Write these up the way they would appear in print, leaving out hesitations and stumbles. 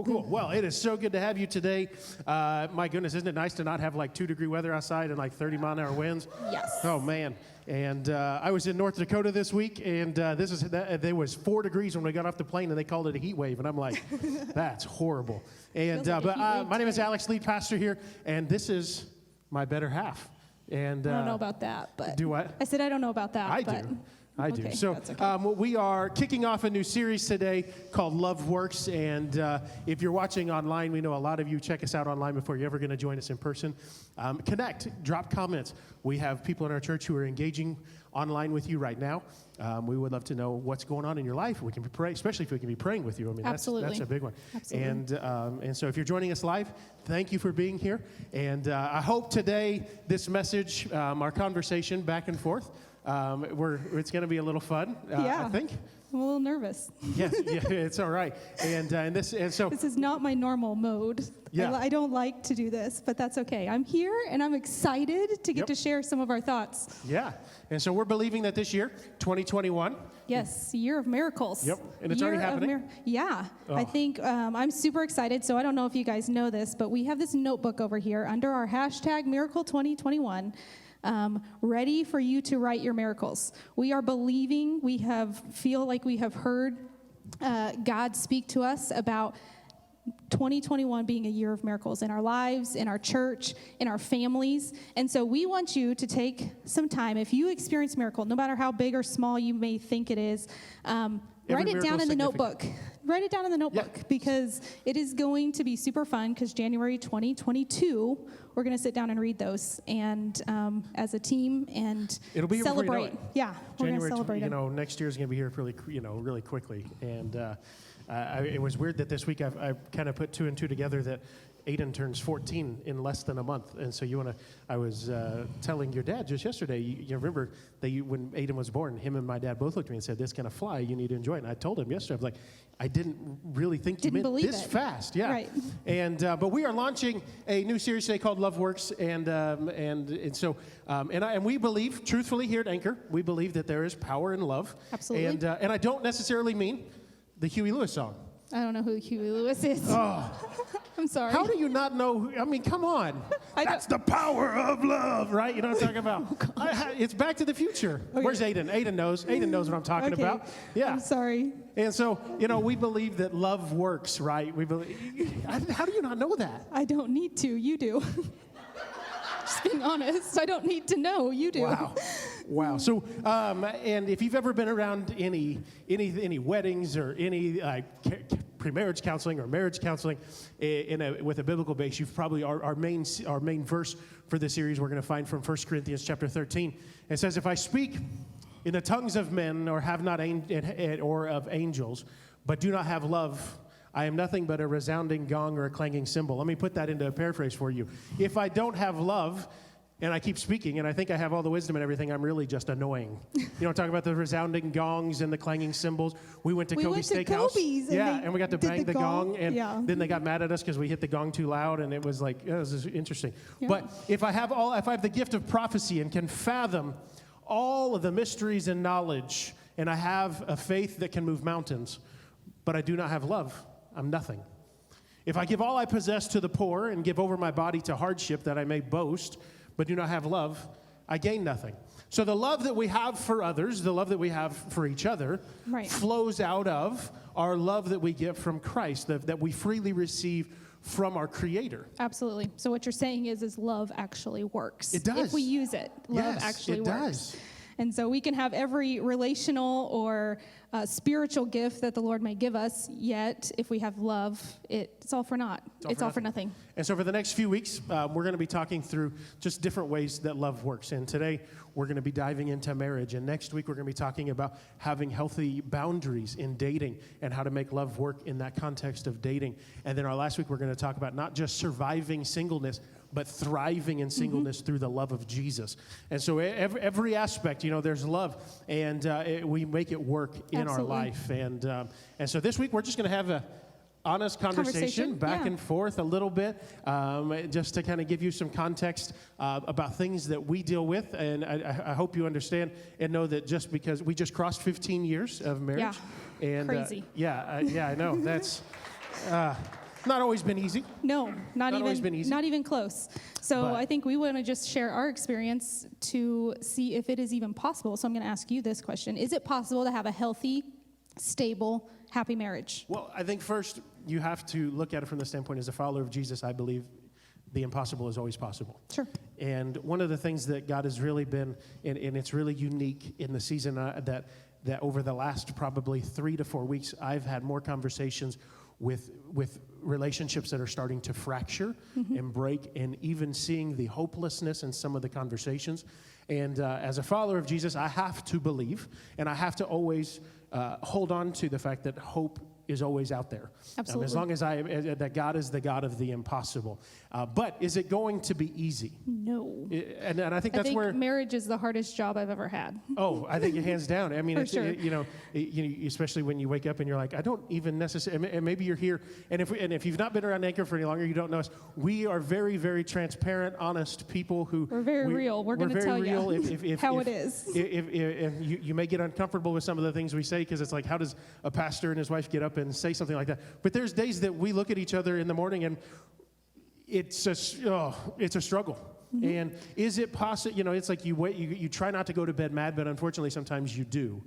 Cool. Well, it is so good to have you today. My goodness, isn't it nice to not have like 2-degree weather outside and like 30-mile-an-hour winds? Yes. Oh, man. And I was in North Dakota this week, and there was 4 degrees when we got off the plane, and they called it a heat wave. And I'm like, that's horrible. And my name is Alex, lead pastor here, and this is my better half. And I don't know about that, but do what? I said I don't know about that. I but do. I do. Okay, So okay. we are kicking off a new series today called Love Works. And if you're watching online, we know a lot of you check us out online before you're ever going to join us in person. Connect, drop comments. We have people in our church who are engaging online with you right now. We would love to know what's going on in your life. We can pray, especially if we can be praying with you. I mean, that's a big one. Absolutely. And so if you're joining us live, thank you for being here. And I hope today this message, our conversation back and forth, it's going to be a little fun, I think. I'm a little nervous. Yeah, it's all right. This is not my normal mode. Yeah. I don't like to do this, but that's okay. I'm here, and I'm excited to get to share some of our thoughts. Yeah, and so we're believing that this year, 2021. Yes, year of miracles. Yep, and it's already happening. I think I'm super excited. So I don't know if you guys know this, but we have this notebook over here under our hashtag Miracle 2021. Ready for you to write your miracles. We are believing, feel like we have heard God speak to us about 2021 being a year of miracles in our lives, in our church, in our families. And so we want you to take some time. If you experience a miracle, no matter how big or small you may think it is, write it down in the notebook. Write it down in the notebook because it is going to be super fun because January 2022, we're going to sit down and read those and as a team and it'll be celebrate. Yeah, we're going to celebrate. Next year is going to be here really quickly. And it was weird that this week I kind of put 2 and 2 together that Aiden turns 14 in less than a month. And so I was telling your dad just yesterday, you remember that when Aiden was born, him and my dad both looked at me and said, "This is going to fly, you need to enjoy it." And I told him yesterday, I was like, I didn't really think you meant this fast. Yeah. Right. And, but we are launching a new series today called Love Works. And we believe, truthfully here at Anchor, we believe that there is power in love. Absolutely. And I don't necessarily mean the Huey Lewis song. I don't know who Huey Lewis is. Oh. I'm sorry. How do you not know? I mean, come on. That's the power of love, right? You know what I'm talking about? It's Back to the Future. Okay. Where's Aiden? Aiden knows. Aiden knows what I'm talking about. Yeah. I'm sorry. And so, we believe that love works, right? We believe. How do you not know that? I don't need to. You do. Just being honest. I don't need to know. You do. Wow. So, and if you've ever been around any weddings or any pre-marriage counseling or marriage counseling with a biblical base, you've probably our main verse for this series we're going to find from 1 Corinthians chapter 13. It says, "If I speak in the tongues of men or have not or of angels, but do not have love, I am nothing but a resounding gong or a clanging cymbal." Let me put that into a paraphrase for you. If I don't have love, and I keep speaking, and I think I have all the wisdom and everything, I'm really just annoying. I'm talking about the resounding gongs and the clanging cymbals. We went to Kobe's Steakhouse. And we got to bang the gong, and then they got mad at us because we hit the gong too loud, and it was like, it was interesting. Yeah. But if I have the gift of prophecy and can fathom all of the mysteries and knowledge, and I have a faith that can move mountains, but I do not have love, I'm nothing. If I give all I possess to the poor and give over my body to hardship that I may boast, but do not have love, I gain nothing. So the love that we have for others, the love that we have for each other, flows out of our love that we get from Christ, that we freely receive from our Creator. Absolutely. So what you're saying is love actually works. It does. If we use it, love actually works. It does. And so we can have every relational or spiritual gift that the Lord may give us, yet if we have love, it's all for naught. It's all for nothing. And so for the next few weeks, we're going to be talking through just different ways that love works. And today, we're going to be diving into marriage. And next week, we're going to be talking about having healthy boundaries in dating and how to make love work in that context of dating. And then our last week, we're going to talk about not just surviving singleness, but thriving in singleness through the love of Jesus. And so every aspect, there's love, and we make it work in our life. And so this week, we're just going to have a honest conversation back and forth a little bit, just to kind of give you some context about things that we deal with. And I hope you understand and know that just because we just crossed 15 years of marriage. And crazy. I know. That's Not always been easy. No, not always been easy. not even close. So But- I think we want to just share our experience to see if it is even possible. So I'm going to ask you this question. Is it possible to have a healthy, stable, happy marriage? Well, I think first you have to look at it from the standpoint as a follower of Jesus. I believe the impossible is always possible. Sure. And one of the things that God has really been, and it's really unique in the season that over the last probably 3 to 4 weeks, I've had more conversations with relationships that are starting to fracture and break, and even seeing the hopelessness in some of the conversations. And as a follower of Jesus, I have to believe, and I have to always hold on to the fact that hope is always out there. Absolutely. As long as that God is the God of the impossible. But is it going to be easy? No. And I think that's where marriage is the hardest job I've ever had. Oh, I think hands down. I mean, For it's, sure. especially when you wake up and you're like, I don't even necessarily, and maybe you're here, and if you've not been around Anchor for any longer, you don't know us. We are very, very transparent, honest people who We're very real. We're going to tell real. you how it is. If you may get uncomfortable with some of the things we say, because it's like, how does a pastor and his wife get up and say something like that? But there's days that we look at each other in the morning and it's a struggle. And is it possible? It's like you try not to go to bed mad, but unfortunately sometimes you do.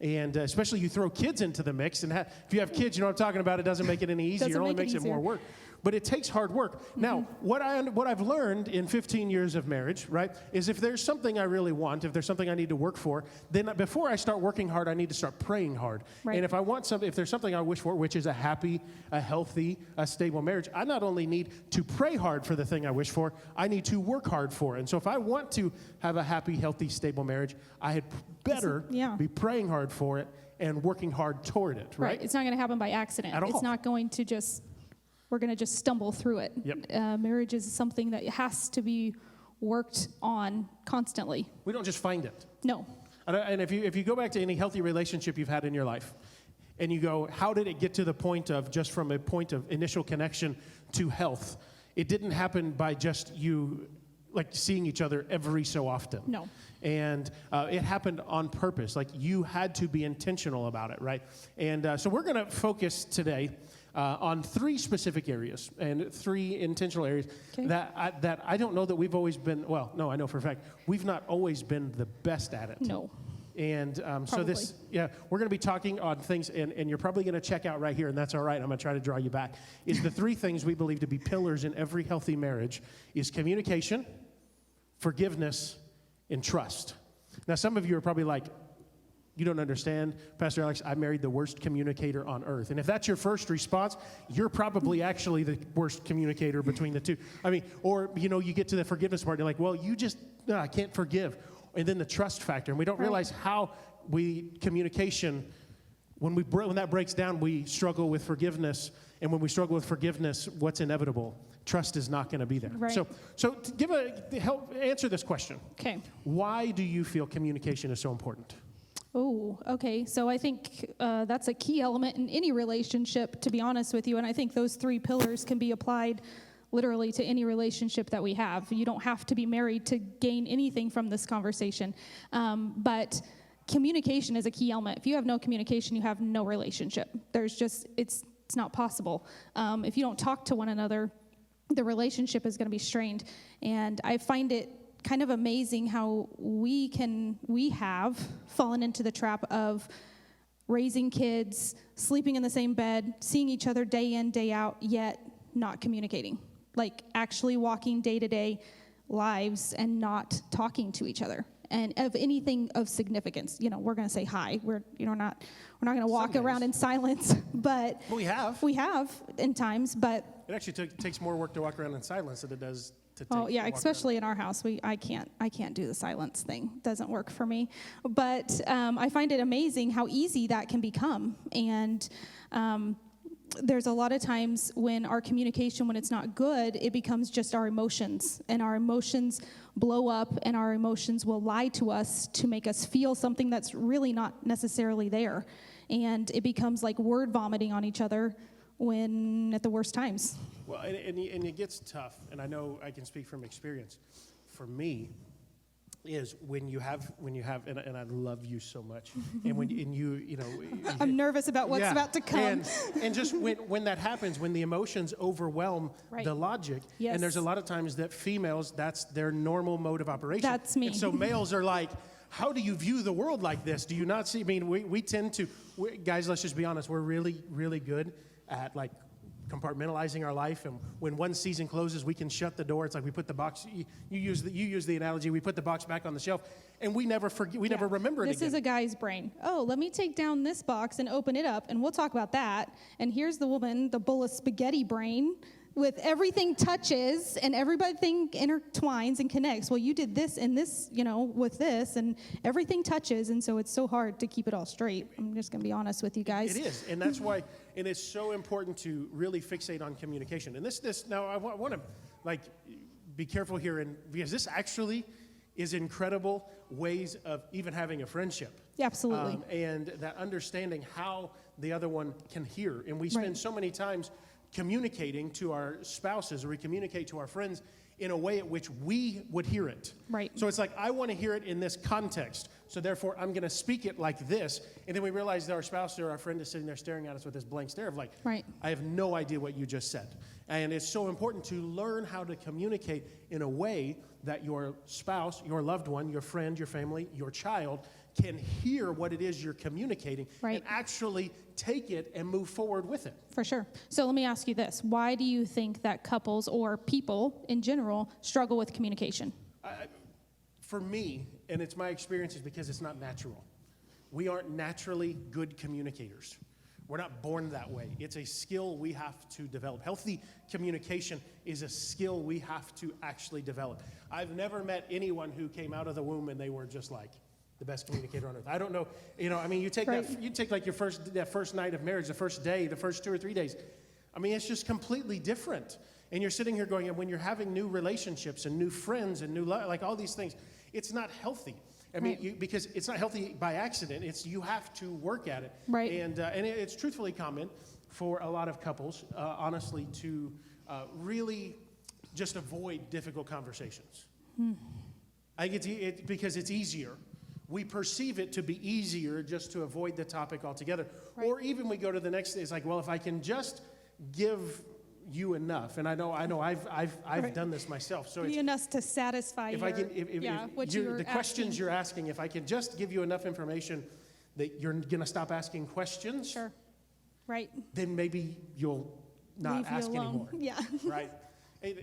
And especially you throw kids into the mix, and if you have kids, you know what I'm talking about. It doesn't make it any easier. It only makes it more work. But it takes hard work. Now, what I've learned in 15 years of marriage, right, is if there's something I really want, if there's something I need to work for, then before I start working hard, I need to start praying hard. Right. And if there's something I wish for, which is a happy, a healthy, a stable marriage, I not only need to pray hard for the thing I wish for, I need to work hard for it. And so if I want to have a happy, healthy, stable marriage, I had better be praying hard for it and working hard toward it, right? It's not going to happen by accident. At all. It's not going to we're going to just stumble through it. Yep. Marriage is something that has to be worked on constantly. We don't just find it. No. And if you go back to any healthy relationship you've had in your life, and you go, how did it get to the point of, just from a point of initial connection to health? It didn't happen by just you like seeing each other every so often. No. And it happened on purpose. Like, you had to be intentional about it, right? And so we're going to focus today on 3 specific areas and 3 intentional areas that I don't know that we've always been, well, no, I know for a fact, we've not always been the best at it. No. And so we're going to be talking on things, and you're probably going to check out right here, and that's all right. I'm going to try to draw you back. Is the 3 things we believe to be pillars in every healthy marriage is communication, forgiveness, and trust. Now, some of you are probably like, you don't understand, Pastor Alex, I married the worst communicator on earth. And if that's your first response, you're probably actually the worst communicator between the two. I mean, or, you get to the forgiveness part, and you're like, well, I can't forgive. And then the trust factor. And we don't realize how communication, when that breaks down, we struggle with forgiveness. And when we struggle with forgiveness, what's inevitable? Trust is not going to be there. Right. So help answer this question. Okay. Why do you feel communication is so important? Oh, okay. So I think that's a key element in any relationship, to be honest with you. And I think those 3 pillars can be applied literally to any relationship that we have. You don't have to be married to gain anything from this conversation. But communication is a key element. If you have no communication, you have no relationship. It's not possible. If you don't talk to one another, the relationship is going to be strained. And I find it kind of amazing how we have fallen into the trap of raising kids, sleeping in the same bed, seeing each other day in, day out, yet not communicating. Like, actually walking day-to-day lives and not talking to each other. And of anything of significance, we're going to say hi. We're not going to walk around in silence, but we have in times. But it actually takes more work to walk around in silence than it does to take. Oh yeah, especially in our house, I can't do the silence thing. It doesn't work for me. But I find it amazing how easy that can become. And there's a lot of times when our communication, when it's not good, it becomes just our emotions, and our emotions blow up, and our emotions will lie to us to make us feel something that's really not necessarily there. And it becomes like word vomiting on each other when at the worst times. Well, and it gets tough, and I know I can speak from experience. For me, is when you have, and I love you so much, and you know, I'm nervous about what's yeah, about to come. and just when that happens, when the emotions overwhelm Right. the logic, Yes. and there's a lot of times that females, that's their normal mode of operation. That's me. And so males are like, how do you view the world like this? Do you not see? I mean, we tend to, guys, let's just be honest, we're really, really good at like compartmentalizing our life, and when one season closes, we can shut the door. It's like we put the box. You use the analogy. We put the box back on the shelf, and we never forget. We never remember it This again. is a guy's brain. Oh, let me take down this box and open it up, and we'll talk about that. And here's the woman, the bowl of spaghetti brain, with everything touches and everything intertwines and connects. Well, you did this and this, you know, with this, and everything touches, and so it's so hard to keep it all straight. I'm just going to be honest with you guys. It is, and that's why, and it's so important to really fixate on communication. And this now I want to like be careful here, and because this actually is incredible ways of even having a friendship. Yeah, absolutely. And that understanding how the other one can hear, and we spend Right. so many times communicating to our spouses, or we communicate to our friends in a way at which we would hear it. Right. So it's like, I want to hear it in this context, so therefore I'm going to speak it like this, and then we realize that our spouse or our friend is sitting there staring at us with this blank stare of like, Right. I have no idea what you just said. And it's so important to learn how to communicate in a way that your spouse, your loved one, your friend, your family, your child can hear what it is you're communicating, Right. and actually take it and move forward with it. For sure. So let me ask you this. Why do you think that couples or people in general struggle with communication? For me, and it's my experience, is because it's not natural. We aren't naturally good communicators. We're not born that way. It's a skill we have to develop. Healthy communication is a skill we have to actually develop. I've never met anyone who came out of the womb and they were just like the best communicator on earth. I don't know. You know, I mean, you take Right. you take like that first night of marriage, the first day, the first 2 or 3 days. I mean, it's just completely different. And you're sitting here going, and when you're having new relationships and new friends and new like all these things, it's not healthy. I mean, Right. because it's not healthy by accident. It's you have to work at it. Right. And it's truthfully common for a lot of couples, honestly, to really just avoid difficult conversations. I think it's because it's easier. We perceive it to be easier just to avoid the topic altogether. Right. Or even we go to the next day, it's like, well, if I can just give you enough, and I know I've Right. done this myself. So Be it's, enough to satisfy if your, I can, if what you, you're the questions asking. you're asking, if I can just give you enough information that you're going to stop asking questions, Sure. Right. then maybe you'll not Leave you ask alone. anymore. Yeah. Right? And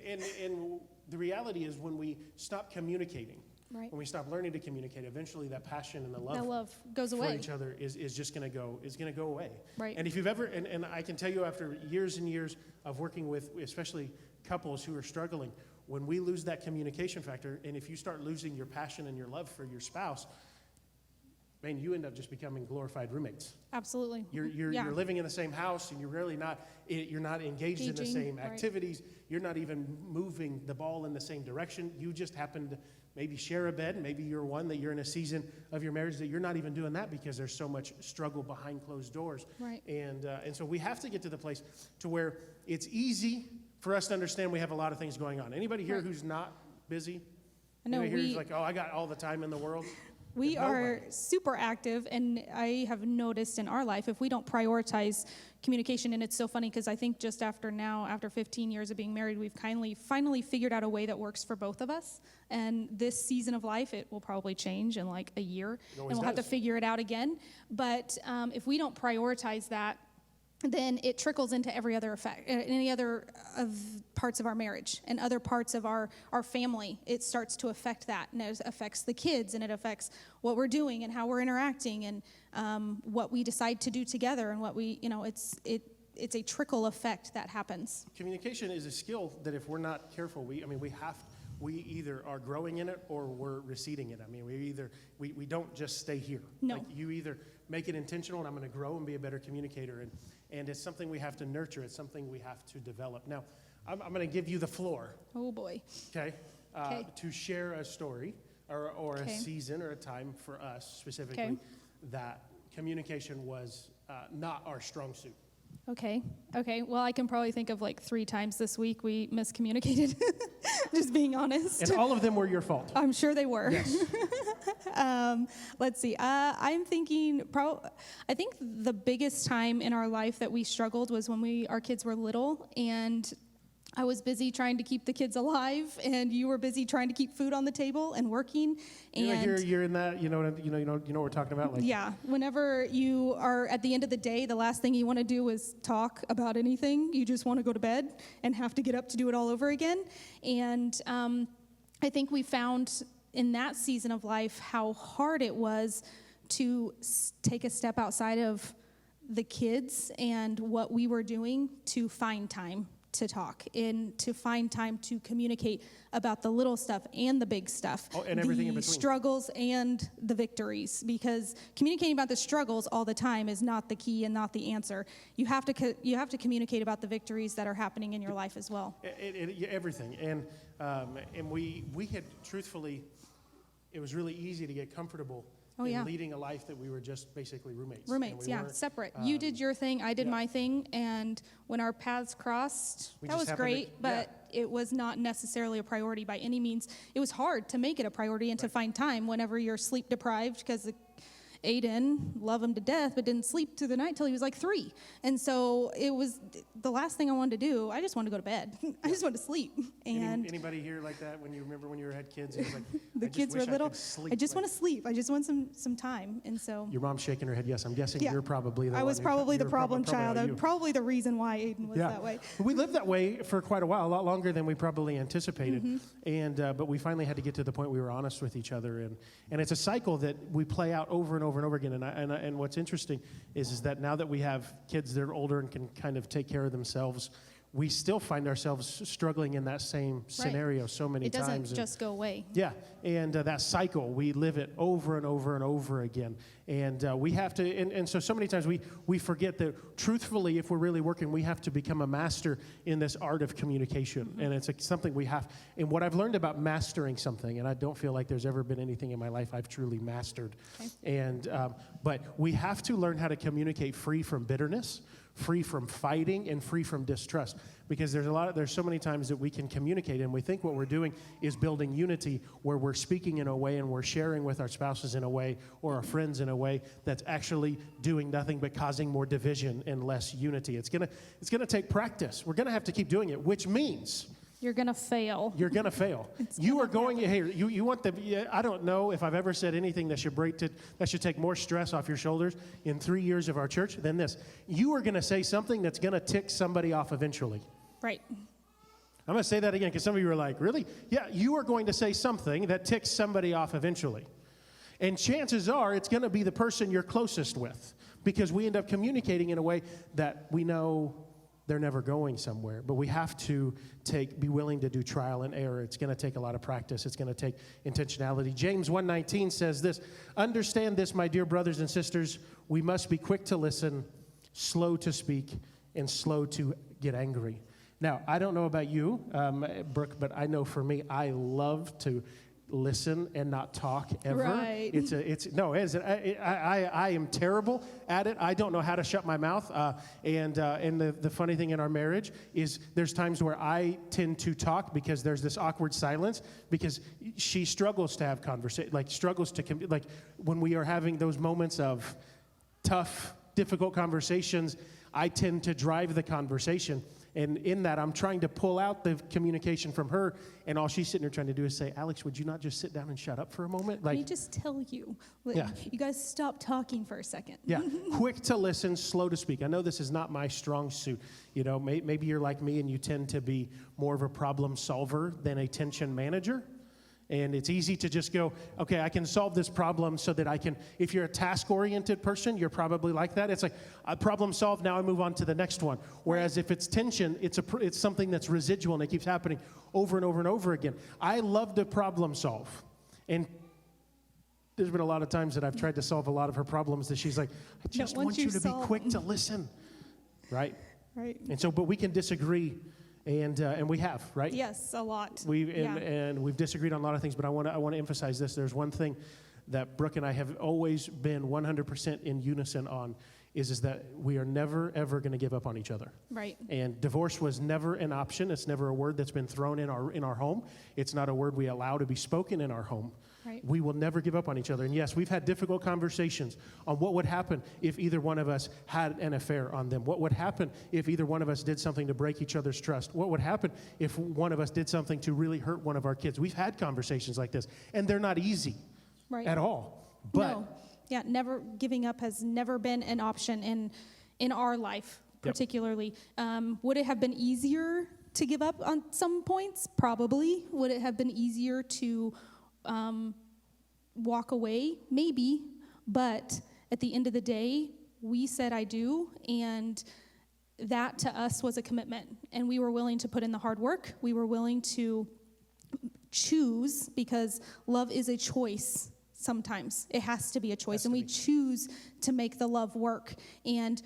the reality is, when we stop communicating, Right. when we stop learning to communicate, eventually that passion and the That love goes for away. each other is just going to go away. Right. And if you've ever, and I can tell you after years and years of working with especially couples who are struggling, when we lose that communication factor, and if you start losing your passion and your love for your spouse, man, you end up just becoming glorified roommates. Absolutely. You're living in the same house, and you're not engaged in the Engaging, same right. activities. You're not even moving the ball in the same direction. You just happen to maybe share a bed. Maybe you're one that you're in a season of your marriage that you're not even doing that because there's so much struggle behind closed doors. Right. And so we have to get to the place to where it's easy for us to understand we have a lot of things going on. Anybody here Right. who's not busy? I know Anybody here who's we, like, oh, I got all the time in the world? we There's are nobody. super active, and I have noticed in our life, if we don't prioritize communication, and it's so funny because I think just after 15 years of being married, we've finally figured out a way that works for both of us. And this season of life, it will probably change in like a year, and always we'll have to does. figure it out again. But if we don't prioritize that, then it trickles into any other of parts of our marriage and other parts of our family. It starts to affect that, and it affects the kids, and it affects what we're doing and how we're interacting, and what we decide to do together, and what we, it's a trickle effect that happens. Communication is a skill that if we're not careful, we either are growing in it or we're receding in it. I mean, we don't just stay here. No. Like, you either make it intentional, and I'm going to grow and be a better communicator, and it's something we have to nurture. It's something we have to develop. Now, I'm going to give you the floor, Oh boy. okay, Okay. to share a story or a Okay. season or a time for us specifically Okay. that communication was not our strong suit. Okay. Well, I can probably think of like 3 times this week we miscommunicated, just being honest. And all of them were your fault. I'm sure they were. Yes. Let's see. I'm thinking, I think the biggest time in our life that we struggled was when our kids were little, and I was busy trying to keep the kids alive, and you were busy trying to keep food on the table and working. And you're in that, you know what we're talking about. Like, yeah, whenever you are at the end of the day, the last thing you want to do is talk about anything. You just want to go to bed and have to get up to do it all over again. And I think we found in that season of life how hard it was to take a step outside of the kids and what we were doing to find time to talk and to find time to communicate about the little stuff and the big stuff, and everything in the between, struggles and the victories, because communicating about the struggles all the time is not the key and not the answer. You have to communicate about the victories that are happening in your life as well. Everything. And we had, truthfully, it was really easy to get comfortable in leading a life that we were just basically roommates. Roommates, separate. You did your thing, I did my thing, and when our paths crossed, that was great, but it was not necessarily a priority by any means. It was hard to make it a priority and to find time whenever you're sleep deprived, because Aiden, love him to death, but didn't sleep through the night till he was like 3. And so it was the last thing I wanted to do. I just wanted to go to bed. I just wanted to sleep. And anybody here like that when you had kids? It was like, the kids were little. I just want to sleep. I just want some time. And so your mom's shaking her head. Yes, I'm guessing you're probably the I was one probably the problem child. Probably the reason why Aiden was that way. We lived that way for quite a while, a lot longer than we probably anticipated. And but we finally had to get to the point we were honest with each other. And it's a cycle that we play out over and over and over again. And what's interesting is that now that we have kids that are older and can kind of take care of themselves, we still find ourselves struggling in that same scenario so many times. It doesn't just go away. Yeah, and that cycle, we live it over and over and over again. And we have to, and so many times we forget that, truthfully, if we're really working, we have to become a master in this art of communication. And it's something we have, and what I've learned about mastering something, and I don't feel like there's ever been anything in my life I've truly mastered. And but we have to learn how to communicate free from bitterness, free from fighting, and free from distrust, because there's so many times that we can communicate and we think what we're doing is building unity, where we're speaking in a way and we're sharing with our spouses in a way or our friends in a way that's actually doing nothing but causing more division and less unity. It's gonna take practice. We're gonna have to keep doing it, which means you're gonna fail. You're gonna fail. You are going. Hey, you want the? I don't know if I've ever said anything that should take more stress off your shoulders in 3 years of our church than this. You are gonna say something that's gonna tick somebody off eventually. Right. I'm gonna say that again because some of you are like, really? Yeah, you are going to say something that ticks somebody off eventually, and chances are it's gonna be the person you're closest with, because we end up communicating in a way that we know they're never going somewhere. But we have to be willing to do trial and error. It's going to take a lot of practice. It's going to take intentionality. James 1:19 says this: "Understand this, my dear brothers and sisters, we must be quick to listen, slow to speak, and slow to get angry." Now, I don't know about you, Brooke, but I know for me, I love to listen and not talk ever. Right. I am terrible at it. I don't know how to shut my mouth. And the funny thing in our marriage is there's times where I tend to talk because there's this awkward silence, because she struggles to have conversation, like when we are having those moments of tough, difficult conversations, I tend to drive the conversation. And in that, I'm trying to pull out the communication from her, and all she's sitting there trying to do is say, "Alex, would you not just sit down and shut up for a moment?" Let me just tell you. You guys stop talking for a second. Yeah, quick to listen, slow to speak. I know this is not my strong suit. You know, maybe you're like me and you tend to be more of a problem solver than a tension manager. And it's easy to just go, okay, I can solve this problem so that I can, if you're a task-oriented person, you're probably like that. It's like, a problem solved, now I move on to the next one. Whereas if it's tension, it's something that's residual and it keeps happening over and over and over again. I love to problem solve. And there's been a lot of times that I've tried to solve a lot of her problems that she's like, I just want you to be quick to listen. Right? Right. And so, but we can disagree. And we have, right? Yes, a lot. And we've disagreed on a lot of things, but I want to emphasize this. There's one thing that Brooke and I have always been 100% in unison on, is that we are never, ever going to give up on each other. Right. And divorce was never an option. It's never a word that's been thrown in our home. It's not a word we allow to be spoken in our home. Right. We will never give up on each other. And yes, we've had difficult conversations on what would happen if either one of us had an affair on them. What would happen if either one of us did something to break each other's trust? What would happen if one of us did something to really hurt one of our kids? We've had conversations like this, and they're not easy at all. But no. Yeah, never giving up has never been an option in our life, particularly. Would it have been easier to give up on some points? Probably. Would it have been easier to walk away? Maybe. But at the end of the day, we said I do, and that to us was a commitment. And we were willing to put in the hard work. We were willing to choose, because love is a choice. Sometimes it has to be a choice, and we choose to make the love work. And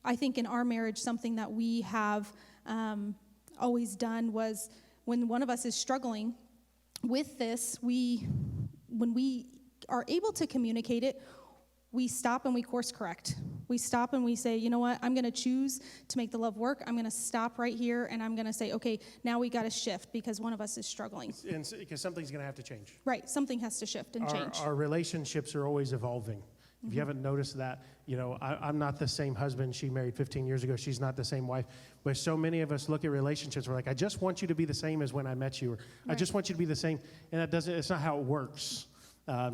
I think in our marriage, something that we have always done was, when one of us is struggling with this, when we are able to communicate it, we stop and we course correct. We stop and we say, you know what, I'm going to choose to make the love work. I'm going to stop right here, and I'm going to say, okay, now we got to shift because one of us is struggling. And because something's going to have to change. Right, something has to shift and change. Our relationships are always evolving. If you haven't noticed that, I'm not the same husband she married 15 years ago. She's not the same wife. But so many of us look at relationships, we're like, I just want you to be the same as when I met you. Or I just want you to be the same. And it's not how it works.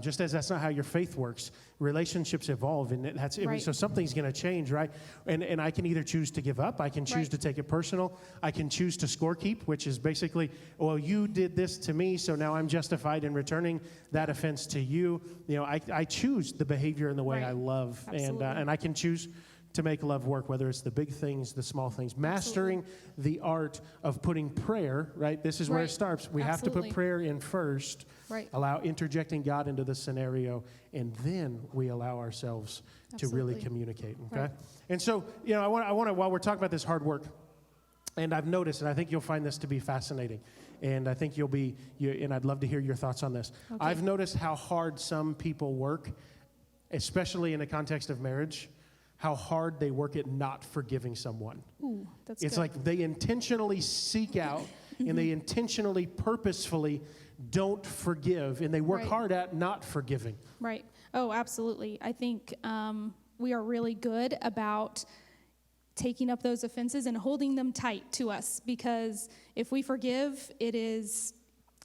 Just as that's not how your faith works. Relationships evolve, and so something's going to change, right? And I can either choose to give up, I can choose to take it personal, I can choose to scorekeep, which is basically, well, you did this to me, so now I'm justified in returning that offense to you. I choose the behavior and the way I love, and I can choose to make love work, whether it's the big things, the small things. Mastering the art of putting prayer, right? This is where it starts. We have to put prayer in first, allow interjecting God into the scenario, and then we allow ourselves to really communicate, okay? And so, I want to, while we're talking about this hard work, and I've noticed, and I think you'll find this to be fascinating, and I think and I'd love to hear your thoughts on this. Okay. I've noticed how hard some people work, especially in the context of marriage, how hard they work at not forgiving someone. Ooh, that's It's good. like they intentionally seek out and they intentionally, purposefully don't forgive, and they work hard at not forgiving. Right. Oh, absolutely. I think we are really good about taking up those offenses and holding them tight to us, because if we forgive, it is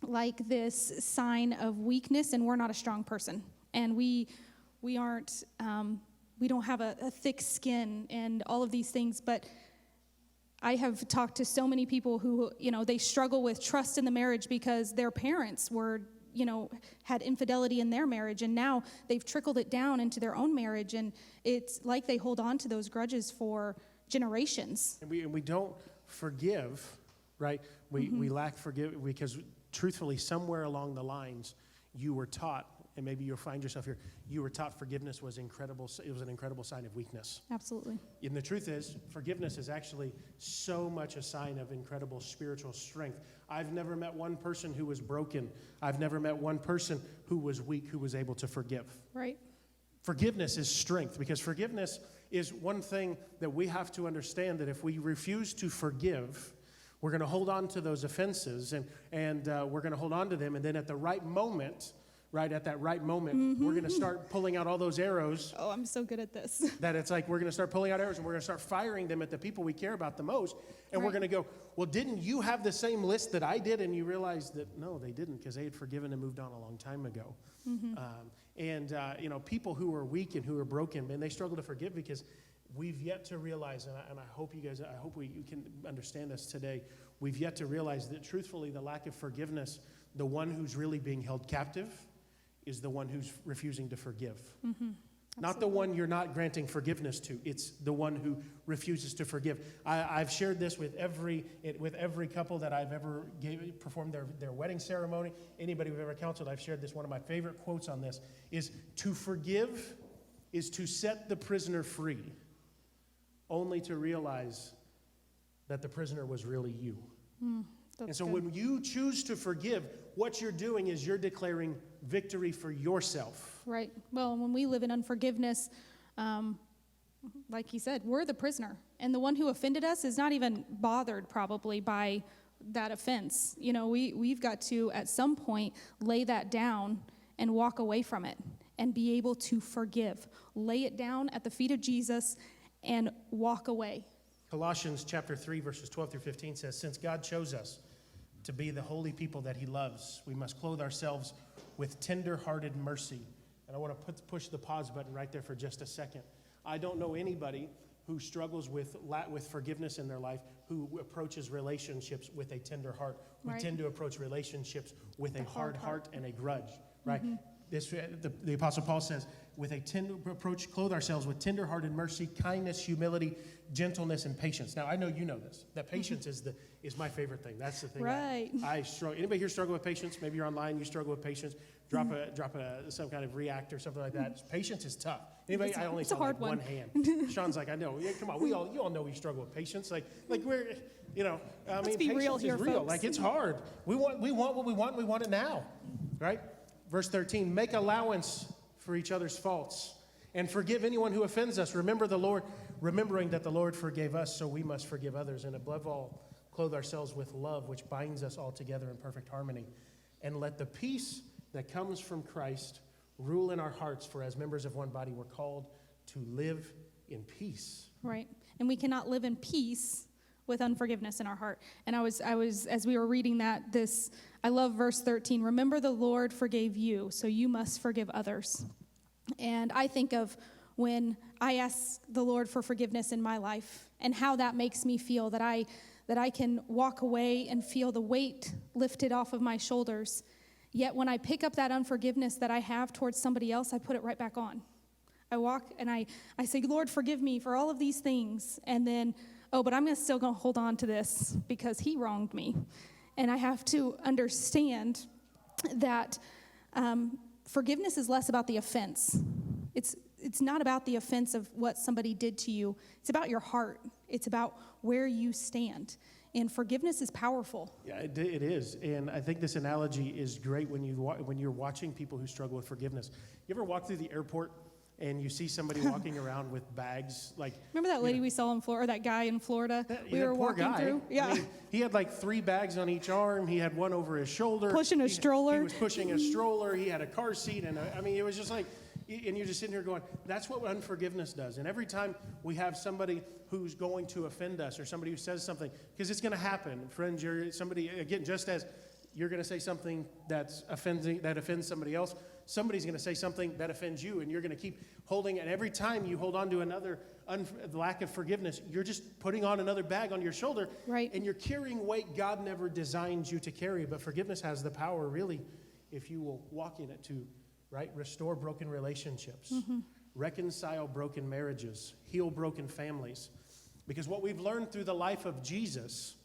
like this sign of weakness, and we're not a strong person. And we aren't... we don't have a thick skin and all of these things, but I have talked to so many people who, they struggle with trust in the marriage because their parents were, had infidelity in their marriage, and now they've trickled it down into their own marriage, and it's like they hold on to those grudges for generations. And we don't forgive, right? We lack forgive because, truthfully, somewhere along the lines, you were taught, and maybe you'll find yourself here, you were taught forgiveness was incredible. It was an incredible sign of weakness. Absolutely. And the truth is, forgiveness is actually so much a sign of incredible spiritual strength. I've never met one person who was broken. I've never met one person who was weak, who was able to forgive. Right. Forgiveness is strength, because forgiveness is one thing that we have to understand, that if we refuse to forgive, we're going to hold on to those offenses, and we're going to hold on to them, and then at the right moment, we're going to start pulling out all those arrows. Oh, I'm so good at this. That it's like we're going to start pulling out arrows, and we're going to start firing them at the people we care about the most. And we're going to go, well, didn't you have the same list that I did? And you realize that, no, they didn't, because they had forgiven and moved on a long time ago. People who are weak and who are broken, man, they struggle to forgive because we've yet to realize, and I hope you can understand this today, we've yet to realize that, truthfully, the lack of forgiveness, the one who's really being held captive is the one who's refusing to forgive. Not the one you're not granting forgiveness to. It's the one who refuses to forgive. I've shared this with every couple that I've ever performed their wedding ceremony. Anybody we've ever counseled, I've shared this. One of my favorite quotes on this is, to forgive is to set the prisoner free, only to realize that the prisoner was really you. And so when you choose to forgive, what you're doing is you're declaring victory for yourself. Right. Well, when we live in unforgiveness, like he said, we're the prisoner. And the one who offended us is not even bothered probably by that offense. You know, we've got to, at some point, lay that down and walk away from it and be able to forgive. Lay it down at the feet of Jesus and walk away. Colossians chapter 3, verses 12 through 15 says, since God chose us to be the holy people that he loves, we must clothe ourselves with tender-hearted mercy. And I want to push the pause button right there for just a second. I don't know anybody who struggles with forgiveness in their life who approaches relationships with a tender heart. We Right. tend to approach relationships with a hard heart and a grudge, right? Mm-hmm. The Apostle Paul says, with a tender approach, clothe ourselves with tender-hearted mercy, kindness, humility, gentleness, and patience. Now, I know you know this, that patience is my favorite thing. That's the thing Right. I struggle. Anybody here struggle with patience? Maybe you're online, you struggle with patience. Drop some kind of react or something like that. Patience is tough. Anybody? I only it's a saw hard like one one. hand. Sean's like, I know. Yeah, come on, you all know we struggle with patience. Like we're, I mean, be patience real here, is real. folks. Like it's hard. We want what we want. We want it now, right? Verse 13: make allowance for each other's faults and forgive anyone who offends us. Remembering that the Lord forgave us, so we must forgive others. And above all, clothe ourselves with love, which binds us all together in perfect harmony. And let the peace that comes from Christ rule in our hearts, for as members of one body, we're called to live in peace. Right. And we cannot live in peace with unforgiveness in our heart. And I was as we were reading that, I love verse 13. Remember the Lord forgave you, so you must forgive others. And I think of when I ask the Lord for forgiveness in my life and how that makes me feel, that I can walk away and feel the weight lifted off of my shoulders. Yet when I pick up that unforgiveness that I have towards somebody else, I put it right back on. I walk and I say, Lord, forgive me for all of these things. And then, but I'm still going to hold on to this because he wronged me. And I have to understand that forgiveness is less about the offense. It's not about the offense of what somebody did to you. It's about your heart. It's about where you stand. And forgiveness is powerful. Yeah, it is. And I think this analogy is great when you're watching people who struggle with forgiveness. You ever walk through the airport and you see somebody walking around with bags? Remember that lady we saw in Florida, or that guy in Florida we were walking through? Yeah. I mean, he had like 3 bags on each arm. He had one over his shoulder. Pushing a stroller. He was pushing a stroller. He had a car seat. And it was just like, and you're just sitting here going, that's what unforgiveness does. And every time we have somebody who's going to offend us or somebody who says something, because it's going to happen. Friends, you're somebody, again, just as you're going to say something that offends somebody else, somebody's going to say something that offends you, and you're going to keep holding. And every time you hold on to another lack of forgiveness, you're just putting on another bag on your shoulder. Right. And you're carrying weight God never designed you to carry. But forgiveness has the power, really, if you will walk in it, to restore broken relationships, reconcile broken marriages, heal broken families. Because what we've learned through the life of Jesus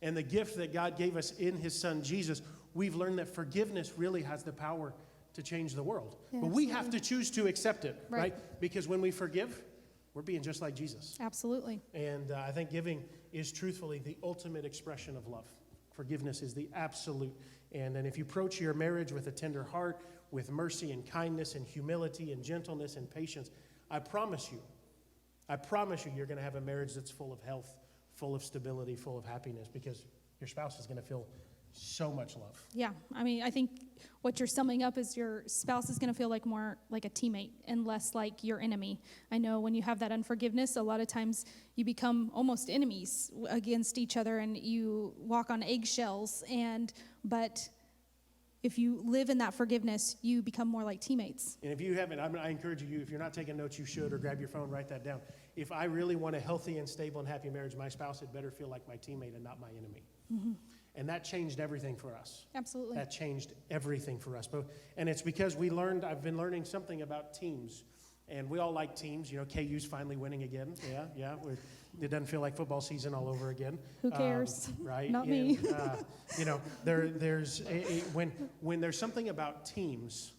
and the gift that God gave us in his son Jesus, we've learned that forgiveness really has the power to change the world. Yeah, but we have to choose to accept it, Right. right? Because when we forgive, we're being just like Jesus. Absolutely. And I think giving is truthfully the ultimate expression of love. Forgiveness is the absolute. And if you approach your marriage with a tender heart, with mercy and kindness and humility and gentleness and patience, I promise you, you're going to have a marriage that's full of health, full of stability, full of happiness, because your spouse is going to feel so much love. Yeah. I mean, I think what you're summing up is your spouse is going to feel like more like a teammate and less like your enemy. I know when you have that unforgiveness, a lot of times you become almost enemies against each other and you walk on eggshells. But if you live in that forgiveness, you become more like teammates. And if you haven't, I encourage you, if you're not taking notes, you should, or grab your phone, write that down. If I really want a healthy and stable and happy marriage, my spouse had better feel like my teammate and not my enemy. Mm-hmm. And that changed everything for us. Absolutely. That changed everything for us. And it's because I've been learning something about teams. And we all like teams. KU's finally winning again. Yeah. It doesn't feel like football season all over again. Who cares? Right? Not me. There's when there's something about teams,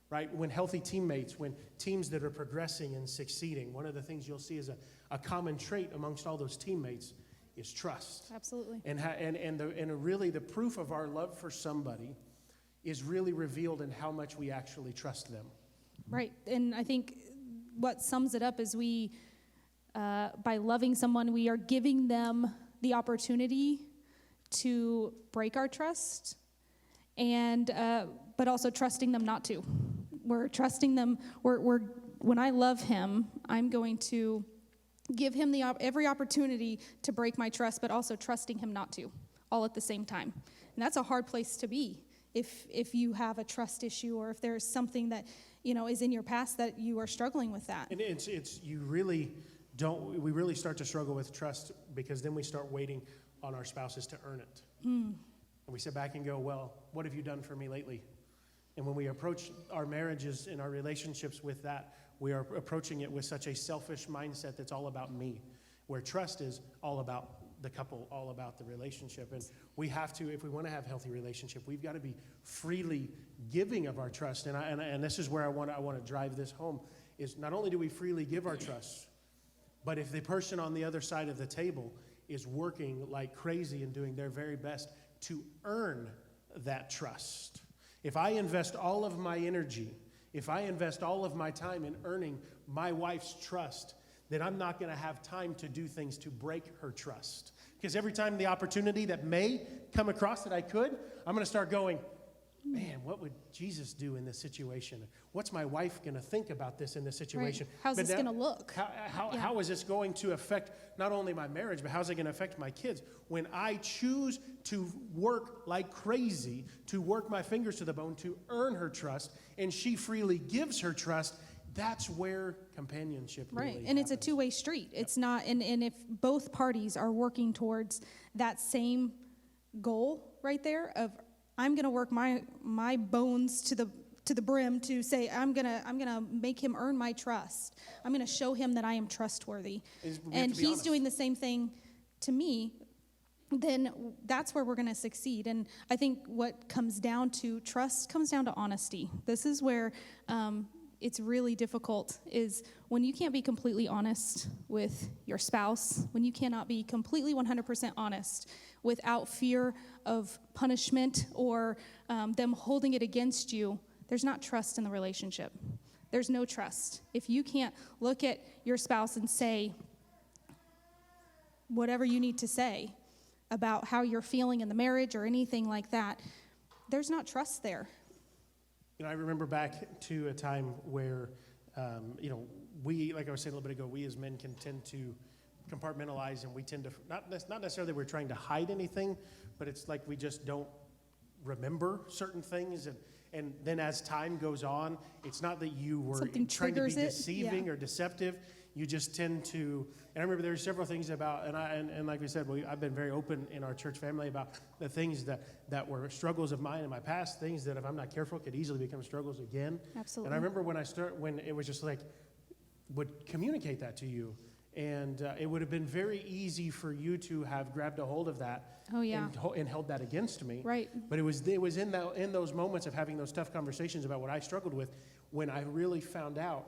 right? When healthy teammates, when teams that are progressing and succeeding, one of the things you'll see is a common trait amongst all those teammates is trust. Absolutely. And really the proof of our love for somebody is really revealed in how much we actually trust them. Right. And I think what sums it up is we by loving someone, we are giving them the opportunity to break our trust, and but also trusting them not to. We're trusting them. When I love him, I'm going to give him every opportunity to break my trust, but also trusting him not to, all at the same time. And that's a hard place to be if you have a trust issue, or if there's something that is in your past that you are struggling with that. And we really start to struggle with trust because then we start waiting on our spouses to earn it. And we sit back and go, well, what have you done for me lately? And when we approach our marriages and our relationships with that, we are approaching it with such a selfish mindset that's all about me, where trust is all about the couple, all about the relationship. And we have to, if we want to have a healthy relationship, we've got to be freely giving of our trust. And this is where I want to drive this home, is not only do we freely give our trust, but if the person on the other side of the table is working like crazy and doing their very best to earn that trust. If I invest all of my energy, if I invest all of my time in earning my wife's trust, then I'm not going to have time to do things to break her trust. Because every time the opportunity that may come across that I could, I'm going to start going, man, what would Jesus do in this situation? What's my wife going to think about this in this situation? Right. How's this going to look? How is this going to affect not only my marriage, but how's it going to affect my kids? When I choose to work like crazy, to work my fingers to the bone, to earn her trust, and she freely gives her trust, that's where companionship really right. And happens. It's a two-way street. Yep. It's not, and if both parties are working towards that same goal right there of, I'm going to work my bones to the brim to say, I'm gonna make him earn my trust. I'm going to show him that I am trustworthy. And he's honest. Doing the same thing to me, then that's where we're going to succeed. And I think what comes down to trust comes down to honesty. This is where it's really difficult, is when you can't be completely honest with your spouse, when you cannot be completely 100% honest without fear of punishment or them holding it against you, there's not trust in the relationship. There's no trust. If you can't look at your spouse and say whatever you need to say about how you're feeling in the marriage or anything like that, there's not trust there. I remember back to a time where, we, like I was saying a little bit ago, we as men can tend to compartmentalize, and we tend to, not necessarily we're trying to hide anything, but it's like we just don't remember certain things. And then as time goes on, it's not that you were trying to be deceiving or deceptive. You just tend to, and I remember there were several things about, and like we said, I've been very open in our church family about the things that were struggles of mine in my past, things that if I'm not careful could easily become struggles again. Absolutely. And I remember when it was just like, would communicate that to you. And it would have been very easy for you to have grabbed a hold of that and held that against me. Right. But it was in those moments of having those tough conversations about what I struggled with when I really found out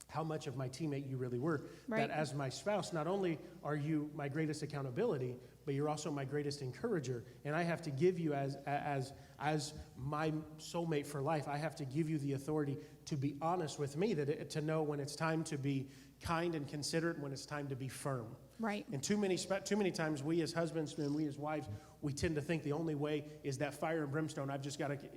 how much of my teammate you really were. Right. That as my spouse, not only are you my greatest accountability, but you're also my greatest encourager. And I have to give you as my soulmate for life, I have to give you the authority to be honest with me, to know when it's time to be kind and considerate, when it's time to be firm. Right. And too many times we as husbands and we as wives, we tend to think the only way is that fire and brimstone.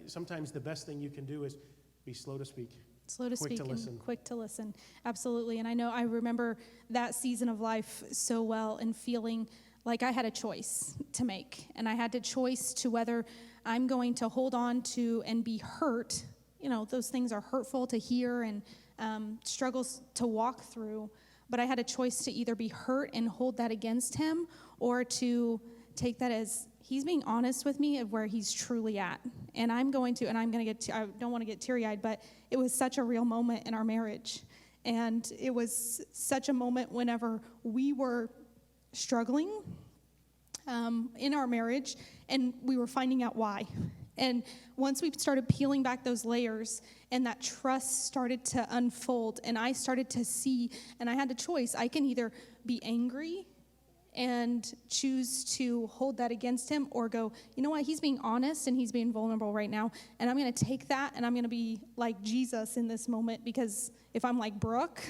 Sometimes the best thing you can do is be slow to speak. Slow to speak and quick to listen. Absolutely. And I remember that season of life so well, and feeling like I had a choice to make. And I had a choice to whether I'm going to hold on to and be hurt. Those things are hurtful to hear and struggles to walk through. But I had a choice to either be hurt and hold that against him, or to take that as he's being honest with me of where he's truly at. And I don't want to get teary-eyed, but it was such a real moment in our marriage. And it was such a moment whenever we were struggling in our marriage, and we were finding out why. And once we started peeling back those layers, and that trust started to unfold, and I started to see, and I had a choice. I can either be angry and choose to hold that against him, or go, you know what, he's being honest and he's being vulnerable right now, and I'm going to take that and I'm going to be like Jesus in this moment, because if I'm like Brooke,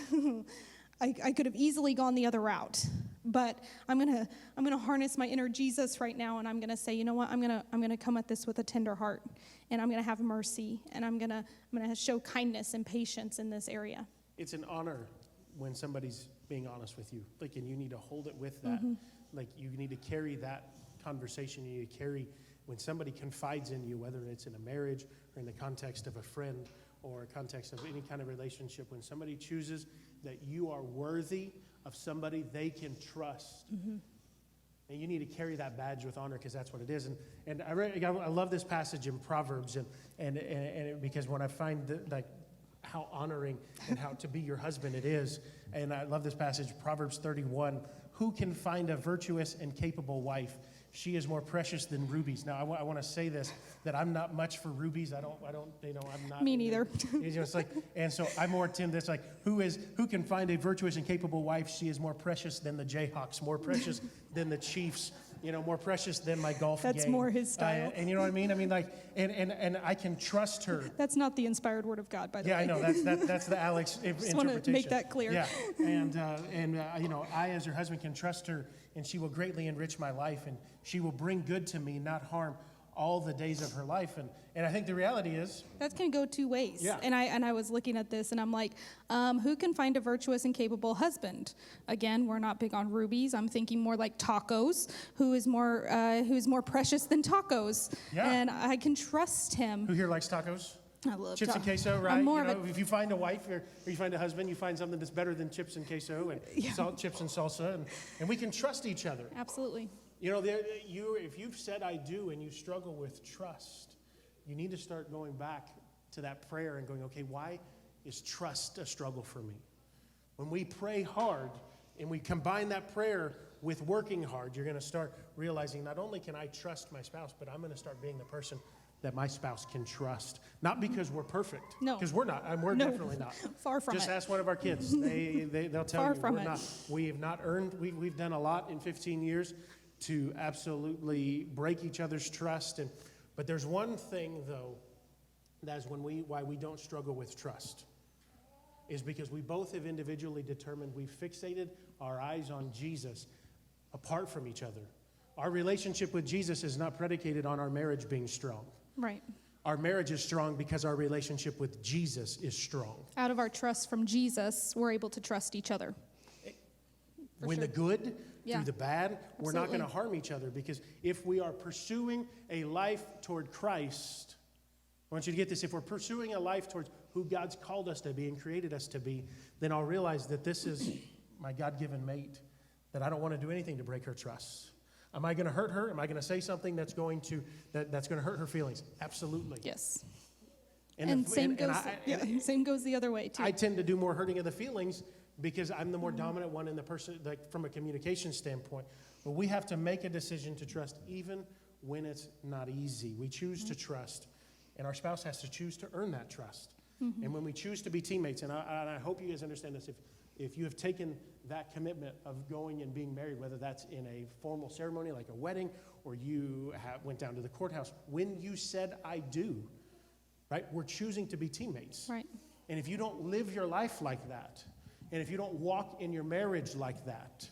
I could have easily gone the other route. But I'm gonna harness my inner Jesus right now, and I'm gonna say, you know what? I'm gonna come at this with a tender heart, and I'm gonna have mercy, and I'm gonna show kindness and patience in this area. It's an honor when somebody's being honest with you. Like, and you need to hold it with that. Like, you need to carry that conversation. You need to carry when somebody confides in you, whether it's in a marriage or in the context of a friend or a context of any kind of relationship. When somebody chooses that you are worthy of somebody they can trust. And you need to carry that badge with honor, because that's what it is. And I love this passage in Proverbs, and because when I find like how honoring and how to be your husband it is, and I love this passage, Proverbs 31. Who can find a virtuous and capable wife? She is more precious than rubies. Now, I want to say this, that I'm not much for rubies. I don't, I'm not. Me neither. It's like, and so I'm more to this, like, who can find a virtuous and capable wife? She is more precious than the Jayhawks, more precious than the Chiefs, more precious than my golf game. That's more his style. And you know what I mean? I mean, like, and I can trust her. That's not the inspired word of God, by the way. Yeah, I know. That's the Alex interpretation. Just want to make that clear. Yeah, and I, as her husband, can trust her, and she will greatly enrich my life, and she will bring good to me, not harm, all the days of her life. And I think the reality is that can go two ways. Yeah. And I was looking at this, and I'm like, who can find a virtuous and capable husband? Again, we're not big on rubies. I'm thinking more like tacos. Who's more precious than tacos? Yeah. And I can trust him. who here likes tacos? I love Chips and tacos. queso, right? I'm more of If you find a wife or you find a husband, you find something that's better than chips and queso and chips and salsa, and we can trust each other. Absolutely. If you've said I do and you struggle with trust, you need to start going back to that prayer and going, okay, why is trust a struggle for me? When we pray hard and we combine that prayer with working hard, you're going to start realizing not only can I trust my spouse, but I'm going to start being the person that my spouse can trust. Not because we're perfect. No. Because we're not. We're definitely not. Far from Just it. ask one of our kids. They'll tell Far you from we're it. not. We have not earned. We've done a lot in 15 years to absolutely break each other's trust. But there's one thing, though, that's why we don't struggle with trust, is because we both have individually determined we've fixated our eyes on Jesus apart from each other. Our relationship with Jesus is not predicated on our marriage being strong. Right. Our marriage is strong because our relationship with Jesus is strong. Out of our trust from Jesus, we're able to trust each other. When sure. the good Yeah. through the bad, we're not Absolutely. going to harm each other, because if we are pursuing a life toward Christ, I want you to get this, if we're pursuing a life towards who God's called us to be and created us to be, then I'll realize that this is my God-given mate, that I don't want to do anything to break her trust. Am I going to hurt her? Am I going to say something that's going to hurt her feelings? Absolutely. Yes. And same goes the other way, too. I tend to do more hurting of the feelings because I'm the more dominant one in the person, like from a communication standpoint. But we have to make a decision to trust even when it's not easy. We choose to trust, and our spouse has to choose to earn that trust. And when we choose to be teammates, and I hope you guys understand this, if you have taken that commitment of going and being married, whether that's in a formal ceremony like a wedding, or you went down to the courthouse, when you said I do, right, we're choosing to be teammates. Right. And if you don't live your life like that, and if you don't walk in your marriage like that,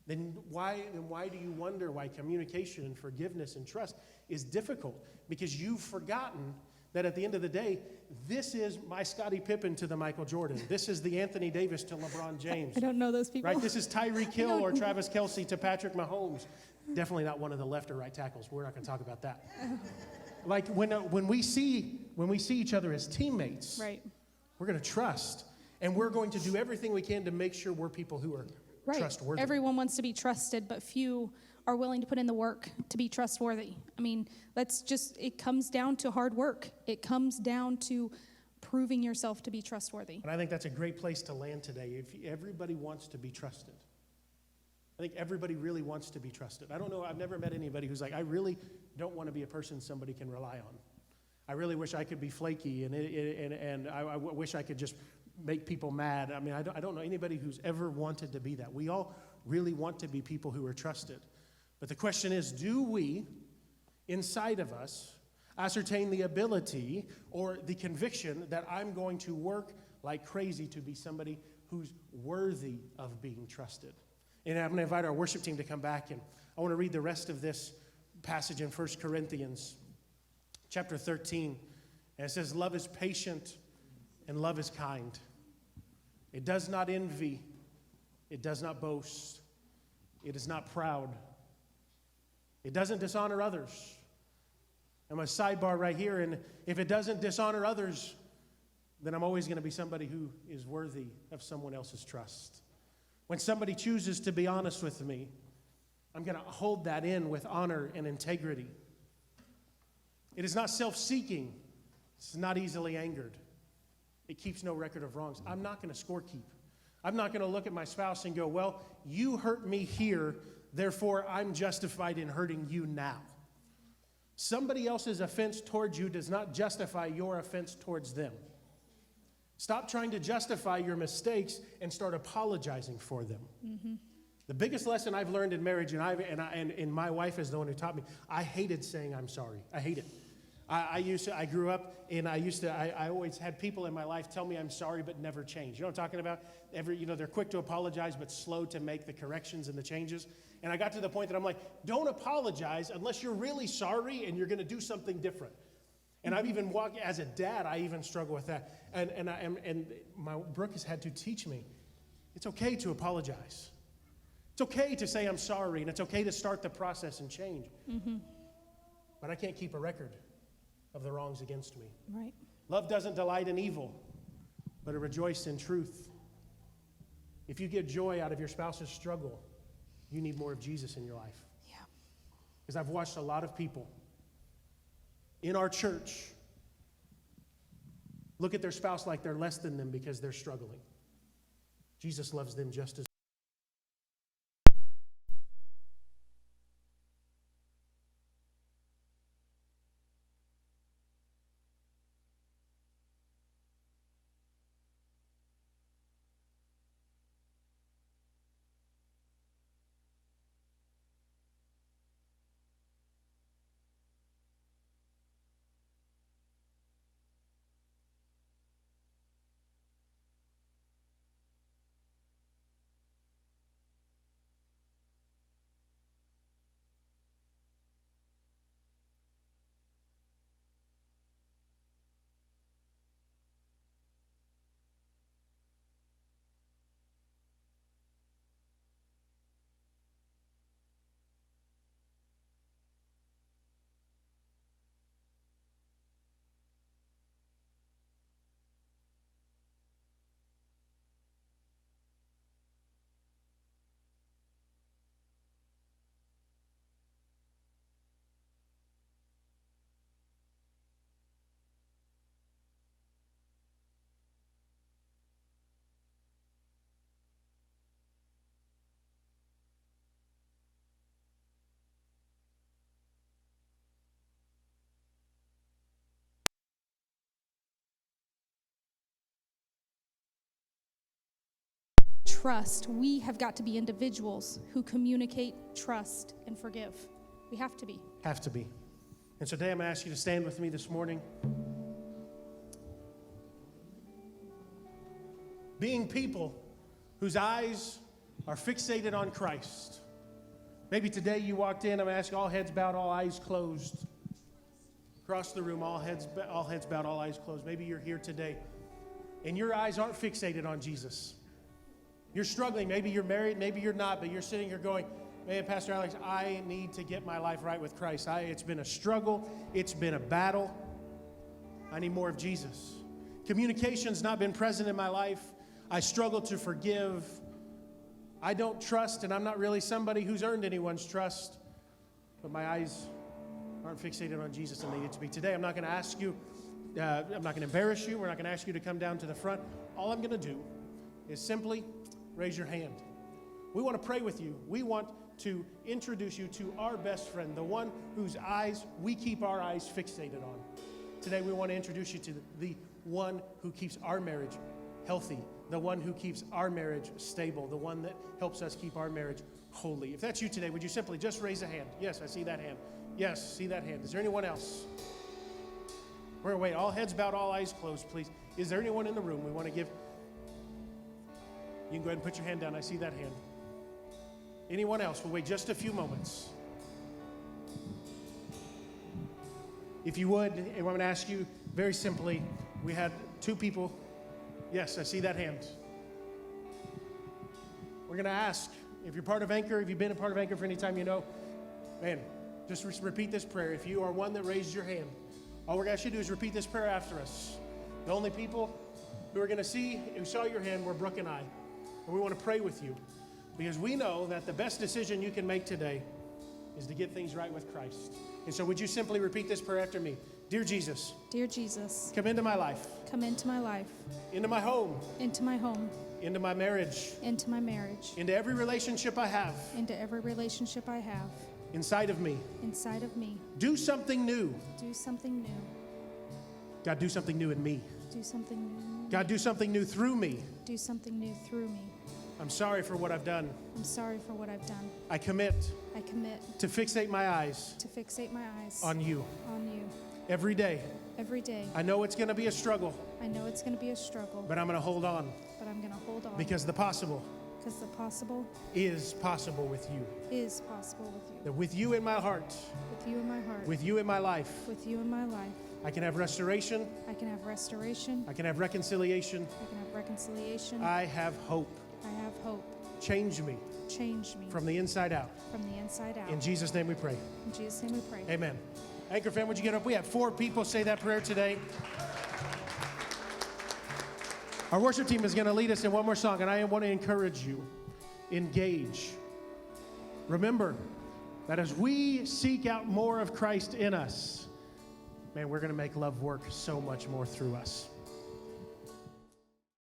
then why do you wonder why communication and forgiveness and trust is difficult? Because you've forgotten that at the end of the day, this is my Scottie Pippen to the Michael Jordan. This is the Anthony Davis to LeBron James. I don't know those people. Right? This is Tyreek Hill or Travis Kelce to Patrick Mahomes. Definitely not one of the left or right tackles. We're not going to talk about that. Like when we see each other as teammates, Right. we're going to trust, and we're going to do everything we can to make sure we're people who are trustworthy. Everyone wants to be trusted, but few are willing to put in the work to be trustworthy. I mean, it comes down to hard work. It comes down to proving yourself to be trustworthy. And I think that's a great place to land today. If everybody wants to be trusted. I think everybody really wants to be trusted. I don't know, I've never met anybody who's like, I really don't want to be a person somebody can rely on. I really wish I could be flaky, and I wish I could just make people mad. I mean, I don't know anybody who's ever wanted to be that. We all really want to be people who are trusted. But the question is, do we, inside of us, ascertain the ability or the conviction that I'm going to work like crazy to be somebody who's worthy of being trusted. And I'm going to invite our worship team to come back, and I want to read the rest of this passage in 1 Corinthians chapter 13. And it says, love is patient and love is kind. It does not envy. It does not boast. It is not proud. It doesn't dishonor others. I'm a sidebar right here, and if it doesn't dishonor others, then I'm always going to be somebody who is worthy of someone else's trust. When somebody chooses to be honest with me, I'm going to hold that in with honor and integrity. It is not self-seeking. It's not easily angered. It keeps no record of wrongs. I'm not going to scorekeep. I'm not going to look at my spouse and go, well, you hurt me here, therefore I'm justified in hurting you now. Somebody else's offense towards you does not justify your offense towards them. Stop trying to justify your mistakes and start apologizing for them. Mm-hmm. The biggest lesson I've learned in marriage, and my wife is the one who taught me, I hated saying I'm sorry. I hate it. I grew up, and I always had people in my life tell me I'm sorry but never change. You know what I'm talking about? They're quick to apologize but slow to make the corrections and the changes. And I got to the point that I'm like, don't apologize unless you're really sorry and you're going to do something different. And I've even walked, as a dad, I even struggle with that. And Brooke has had to teach me, it's okay to apologize. It's okay to say I'm sorry, and it's okay to start the process and change. Mm-hmm. But I can't keep a record of the wrongs against me. Right. Love doesn't delight in evil, but it rejoices in truth. If you get joy out of your spouse's struggle, you need more of Jesus in your life. Yeah. Because I've watched a lot of people in our church look at their spouse like they're less than them because they're struggling. Jesus loves them just as trust. We have got to be individuals who communicate, trust, and forgive. We have to be. have to be. And so today I'm going to ask you to stand with me this morning. Being people whose eyes are fixated on Christ. Maybe today you walked in, I'm going to ask you all heads bowed, all eyes closed. Across the room, all heads bowed, all eyes closed. Maybe you're here today and your eyes aren't fixated on Jesus. You're struggling. Maybe you're married, maybe you're not, but you're sitting here going, man, Pastor Alex, I need to get my life right with Christ. It's been a struggle. It's been a battle. I need more of Jesus. Communication's not been present in my life. I struggle to forgive. I don't trust, and I'm not really somebody who's earned anyone's trust, but my eyes aren't fixated on Jesus and they need to be. Today, I'm not going to ask you, I'm not going to embarrass you. We're not going to ask you to come down to the front. All I'm going to do is simply raise your hand. We want to pray with you. We want to introduce you to our best friend, the one whose eyes we keep our eyes fixated on. Today, we want to introduce you to the one who keeps our marriage healthy, the one who keeps our marriage stable, the one that helps us keep our marriage holy. If that's you today, would you simply just raise a hand? Yes, I see that hand. Yes, see that hand. Is there anyone else? We're going to wait. All heads bowed, all eyes closed, please. Is there anyone in the room we want to give? You can go ahead and put your hand down. I see that hand. Anyone else? We'll wait just a few moments. If you would, I'm going to ask you very simply, we had 2 people. Yes, I see that hand. We're going to ask, if you're part of Anchor, if you've been a part of Anchor for any time, you know, man, just repeat this prayer. If you are one that raised your hand, all we're going to ask you to do is repeat this prayer after us. The only people who are going to see, who saw your hand, were Brooke and I. And we want to pray with you because we know that the best decision you can make today is to get things right with Christ. And so would you simply repeat this prayer after me? Dear Jesus. Dear Jesus. Come into my life. Come into my life. Into my home. Into my home. Into my marriage. Into my marriage. Into every relationship I have. Into every relationship I have. Inside of me. Inside of me. Do something new. Do something new. God, do something new in me. Do something new. God, do something new through me. Do something new through me. I'm sorry for what I've done. I'm sorry for what I've done. I commit to fixate my eyes on you. Every day. Every day. I know it's going to be a struggle. I know it's going to be a struggle. But I'm going to hold on. But I'm going to hold on. Because the possible is possible with you. Is possible with you. That with you in my heart. With you in my heart. With you in my life. With you in my life. I can have restoration. I can have restoration. I can have reconciliation. I can have reconciliation. I have hope. I have hope. Change me. Change me. From the inside out. From the inside out. In Jesus' name we pray. In Jesus' name we pray. Amen. Anchor fam, would you get up? We have 4 people say that prayer today. Our worship team is going to lead us in one more song, and I want to encourage you. Engage. Remember that as we seek out more of Christ in us, man, we're going to make love work so much more through us.